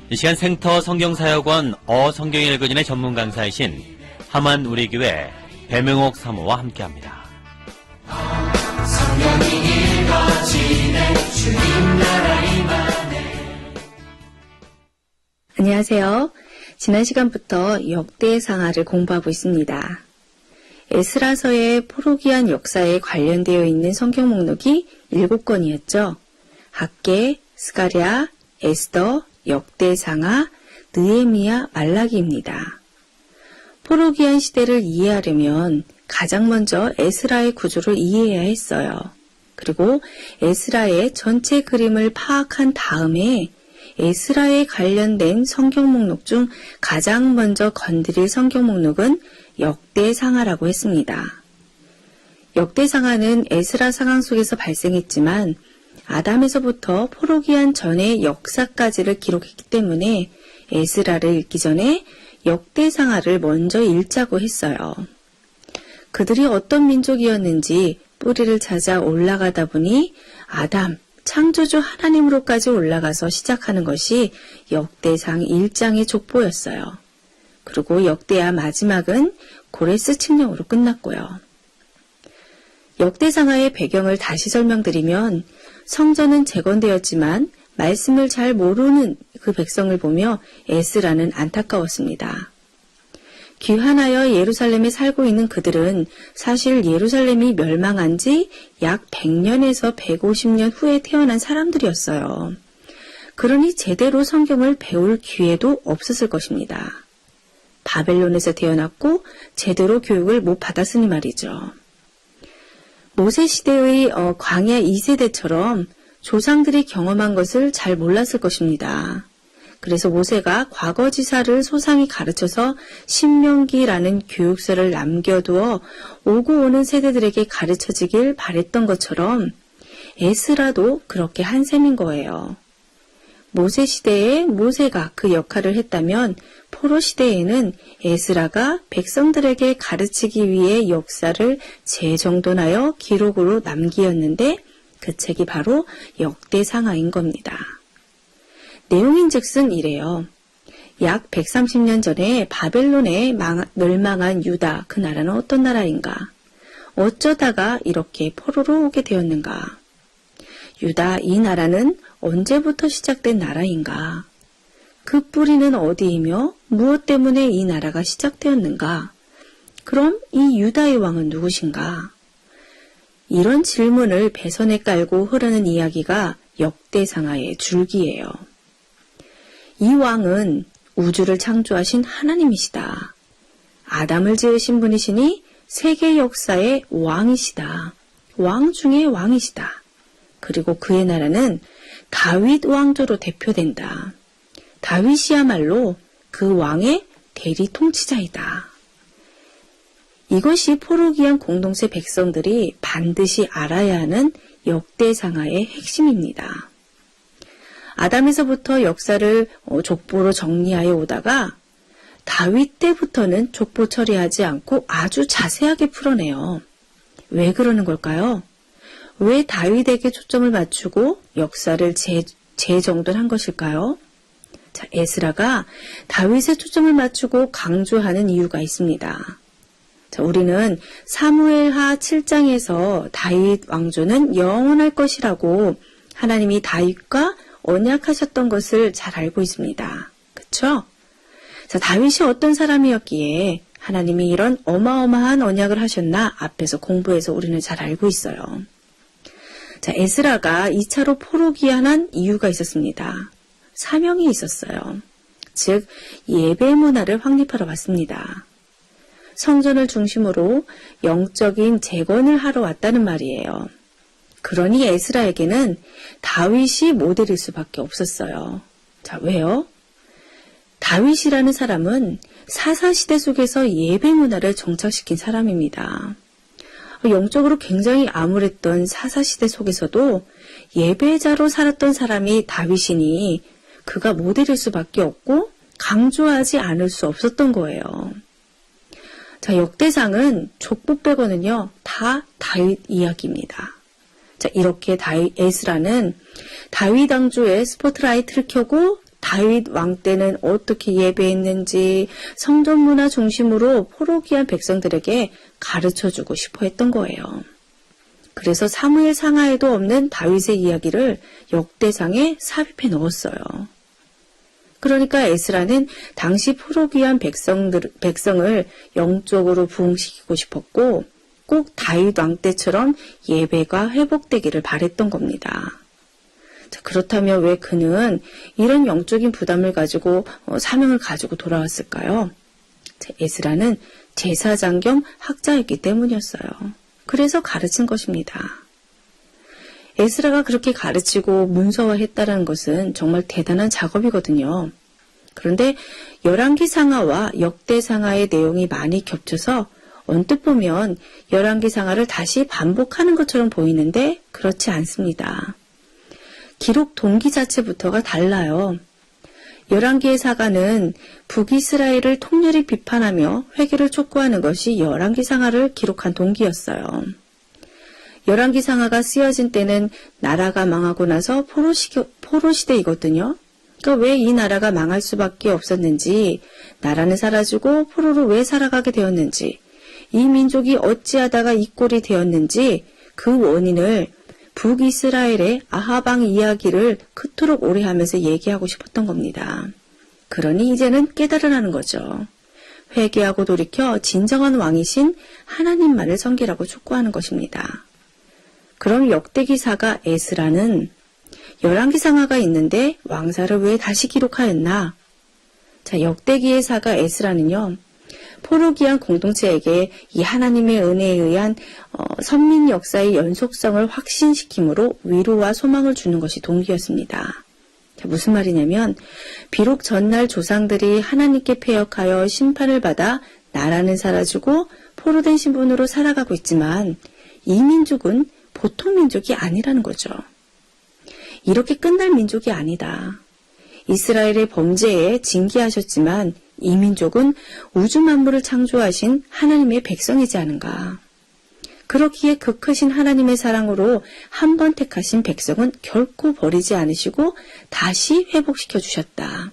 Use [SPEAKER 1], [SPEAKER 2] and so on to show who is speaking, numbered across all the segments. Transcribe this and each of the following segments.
[SPEAKER 1] 이 시간 생터 성경사역원 어성경을 읽어주는 전문 강사이신 함안 우리교회 배명옥 사모와 함께합니다. 성경이 읽어지네 주님 나라 임하네.
[SPEAKER 2] 안녕하세요. 지난 시간부터 역대상하를 공부하고 있습니다. 에스라서의 포로기한 역사에 관련되어 있는 성경 목록이 7권이었죠. 학개, 스가랴, 에스더, 역대상하, 느헤미야, 말라기입니다. 포로기한 시대를 이해하려면 가장 먼저 에스라의 구조를 이해해야 했어요. 그리고 에스라의 전체 그림을 파악한 다음에 에스라에 관련된 성경 목록 중 가장 먼저 건드릴 성경 목록은 역대상하라고 했습니다. 역대상하는 에스라 상황 속에서 발생했지만 아담에서부터 포로기한 전의 역사까지를 기록했기 때문에 에스라를 읽기 전에 역대상하를 먼저 읽자고 했어요. 그들이 어떤 민족이었는지 뿌리를 찾아 올라가다 보니 아담, 창조주 하나님으로까지 올라가서 시작하는 것이 역대상 1장의 족보였어요. 그리고 역대하 마지막은 고레스 칙령으로 끝났고요. 역대상하의 배경을 다시 설명드리면 성전은 재건되었지만 말씀을 잘 모르는 그 백성을 보며 에스라는 안타까웠습니다. 귀환하여 예루살렘에 살고 있는 그들은 사실 예루살렘이 멸망한 지 약 100년에서 150년 후에 태어난 사람들이었어요. 그러니 제대로 성경을 배울 기회도 없었을 것입니다. 바벨론에서 태어났고 제대로 교육을 못 받았으니 말이죠. 모세 시대의 광야 2세대처럼 조상들이 경험한 것을 잘 몰랐을 것입니다. 그래서 모세가 과거지사를 소상히 가르쳐서 신명기라는 교육서를 남겨두어 오고 오는 세대들에게 가르쳐지길 바랬던 것처럼 에스라도 그렇게 한 셈인 거예요. 모세 시대에 모세가 그 역할을 했다면 포로 시대에는 에스라가 백성들에게 가르치기 위해 역사를 재정돈하여 기록으로 남기었는데 그 책이 바로 역대상하인 겁니다. 내용인즉슨 이래요. 약 130년 전에 바벨론에 멸망한 유다, 그 나라는 어떤 나라인가? 어쩌다가 이렇게 포로로 오게 되었는가? 유다, 이 나라는 언제부터 시작된 나라인가? 그 뿌리는 어디이며 무엇 때문에 이 나라가 시작되었는가? 그럼 이 유다의 왕은 누구신가? 이런 질문을 배선에 깔고 흐르는 이야기가 역대상하의 줄기예요. 이 왕은 우주를 창조하신 하나님이시다. 아담을 지으신 분이시니 세계 역사의 왕이시다. 왕 중의 왕이시다. 그리고 그의 나라는 다윗 왕조로 대표된다. 다윗이야말로 그 왕의 대리 통치자이다. 이것이 포로기한 공동체 백성들이 반드시 알아야 하는 역대상하의 핵심입니다. 아담에서부터 역사를 족보로 정리하여 오다가 다윗 때부터는 족보 처리하지 않고 아주 자세하게 풀어내요. 왜 그러는 걸까요? 왜 다윗에게 초점을 맞추고 역사를 재정돈한 것일까요? 자, 에스라가 다윗에 초점을 맞추고 강조하는 이유가 있습니다. 자, 우리는 사무엘하 7장에서 다윗 왕조는 영원할 것이라고 하나님이 다윗과 언약하셨던 것을 잘 알고 있습니다. 그렇죠? 자, 다윗이 어떤 사람이었기에 하나님이 이런 어마어마한 언약을 하셨나 앞에서 공부해서 우리는 잘 알고 있어요. 자, 에스라가 2차로 포로 귀환한 이유가 있었습니다. 사명이 있었어요. 즉, 예배 문화를 확립하러 왔습니다. 성전을 중심으로 영적인 재건을 하러 왔다는 말이에요. 그러니 에스라에게는 다윗이 모델일 수밖에 없었어요. 자, 왜요? 다윗이라는 사람은 사사시대 속에서 예배 문화를 정착시킨 사람입니다. 영적으로 굉장히 암울했던 사사시대 속에서도 예배자로 살았던 사람이 다윗이니 그가 모델일 수밖에 없고 강조하지 않을 수 없었던 거예요. 자, 역대상은 족보 빼고는요, 다 다윗 이야기입니다. 자, 이렇게 에스라는 다윗 왕조의 스포트라이트를 켜고 다윗 왕 때는 어떻게 예배했는지 성전 문화 중심으로 포로기한 백성들에게 가르쳐주고 싶어 했던 거예요. 그래서 사무엘 상하에도 없는 다윗의 이야기를 역대상에 삽입해 넣었어요. 그러니까 에스라는 당시 포로기한 백성을 영적으로 부흥시키고 싶었고 꼭 다윗 왕 때처럼 예배가 회복되기를 바랬던 겁니다. 자, 그렇다면 왜 그는 이런 영적인 부담을 가지고 사명을 가지고 돌아왔을까요? 자, 에스라는 제사장 겸 학자였기 때문이었어요. 그래서 가르친 것입니다. 에스라가 그렇게 가르치고 문서화했다는 것은 정말 대단한 작업이거든요. 그런데 열왕기 상하와 역대 상하의 내용이 많이 겹쳐서 언뜻 보면 열왕기 상하를 다시 반복하는 것처럼 보이는데 그렇지 않습니다. 기록 동기 자체부터가 달라요. 열왕기의 사가는 북이스라엘을 통렬히 비판하며 회개를 촉구하는 것이 열왕기 상하를 기록한 동기였어요. 열왕기 상하가 쓰여진 때는 나라가 망하고 나서 포로 시대이거든요. 그러니까 왜 이 나라가 망할 수밖에 없었는지, 나라는 사라지고 포로로 왜 살아가게 되었는지, 이 민족이 어찌하다가 이 꼴이 되었는지 그 원인을 북이스라엘의 아하방 이야기를 그토록 오래 하면서 얘기하고 싶었던 겁니다. 그러니 이제는 깨달으라는 거죠. 회개하고 돌이켜 진정한 왕이신 하나님만을 섬기라고 촉구하는 것입니다. 그럼 역대기사가 에스라는 열왕기 상하가 있는데 왕사를 왜 다시 기록하였나? 자, 역대기의 사가 에스라는요, 포로기한 공동체에게 이 하나님의 은혜에 의한 선민 역사의 연속성을 확신시킴으로 위로와 소망을 주는 것이 동기였습니다. 자, 무슨 말이냐면 비록 전날 조상들이 하나님께 패역하여 심판을 받아 나라는 사라지고 포로된 신분으로 살아가고 있지만 이 민족은 보통 민족이 아니라는 거죠. 이렇게 끝날 민족이 아니다. 이스라엘의 범죄에 징계하셨지만 이 민족은 우주 만물을 창조하신 하나님의 백성이지 않은가. 그렇기에 그 크신 하나님의 사랑으로 한 번 택하신 백성은 결코 버리지 않으시고 다시 회복시켜 주셨다.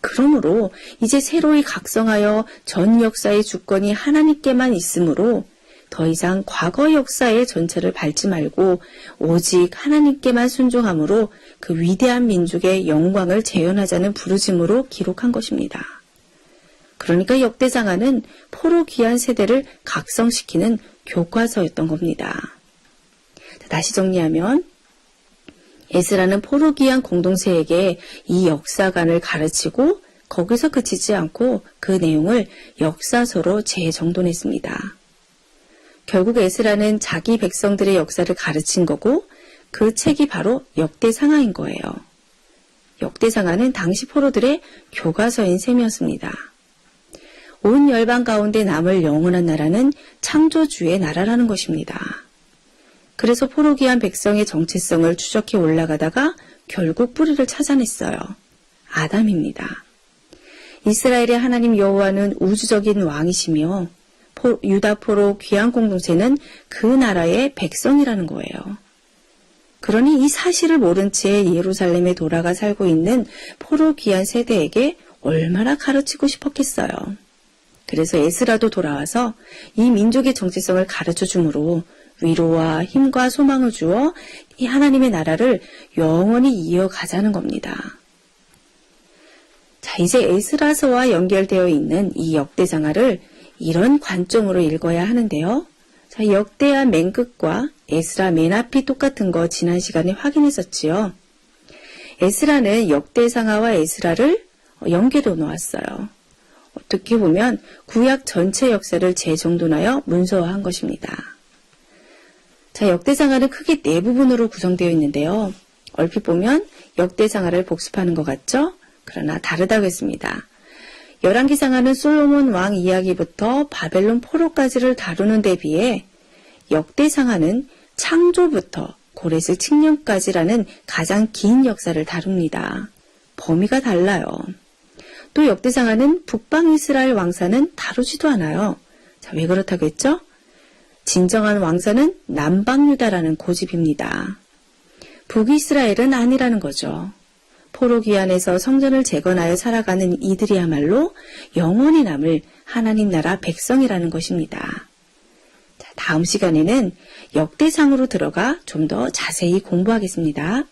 [SPEAKER 2] 그러므로 이제 새로이 각성하여 전 역사의 주권이 하나님께만 있으므로 더 이상 과거 역사의 전체를 밟지 말고 오직 하나님께만 순종함으로 그 위대한 민족의 영광을 재현하자는 부르짐으로 기록한 것입니다. 그러니까 역대상하는 포로 귀한 세대를 각성시키는 교과서였던 겁니다. 다시 정리하면 에스라는 포로 귀한 공동체에게 이 역사관을 가르치고 거기서 그치지 않고 그 내용을 역사서로 재정돈했습니다. 결국 에스라는 자기 백성들의 역사를 가르친 거고 그 책이 바로 역대상하인 거예요. 역대상하는 당시 포로들의 교과서인 셈이었습니다. 온 열방 가운데 남을 영원한 나라는 창조주의 나라라는 것입니다. 그래서 포로기한 백성의 정체성을 추적해 올라가다가 결국 뿌리를 찾아냈어요. 아담입니다. 이스라엘의 하나님 여호와는 우주적인 왕이시며 유다 포로 귀한 공동체는 그 나라의 백성이라는 거예요. 그러니 이 사실을 모른 채 예루살렘에 돌아가 살고 있는 포로 귀한 세대에게 얼마나 가르치고 싶었겠어요. 그래서 에스라도 돌아와서 이 민족의 정체성을 가르쳐 주므로 위로와 힘과 소망을 주어 이 하나님의 나라를 영원히 이어가자는 겁니다. 자, 이제 에스라서와 연결되어 있는 이 역대상하를 이런 관점으로 읽어야 하는데요. 자, 역대하 맨 끝과 에스라 맨 앞이 똑같은 거 지난 시간에 확인했었지요. 에스라는 역대상하와 에스라를 연결해 놓았어요. 어떻게 보면 구약 전체 역사를 재정돈하여 문서화한 것입니다. 자, 역대상하는 크게 네 부분으로 구성되어 있는데요. 얼핏 보면 역대상하를 복습하는 것 같죠? 그러나 다르다고 했습니다. 열왕기상하는 솔로몬 왕 이야기부터 바벨론 포로까지를 다루는 데 비해 역대상하는 창조부터 고레스 칙령까지라는 가장 긴 역사를 다룹니다. 범위가 달라요. 또 역대상하는 북방 이스라엘 왕사는 다루지도 않아요. 자, 왜 그렇다고 했죠? 진정한 왕사는 남방 유다라는 고집입니다. 북이스라엘은 아니라는 거죠. 포로기 안에서 성전을 재건하여 살아가는 이들이야말로 영원히 남을 하나님 나라 백성이라는 것입니다. 자, 다음 시간에는 역대상으로 들어가 좀 더 자세히 공부하겠습니다.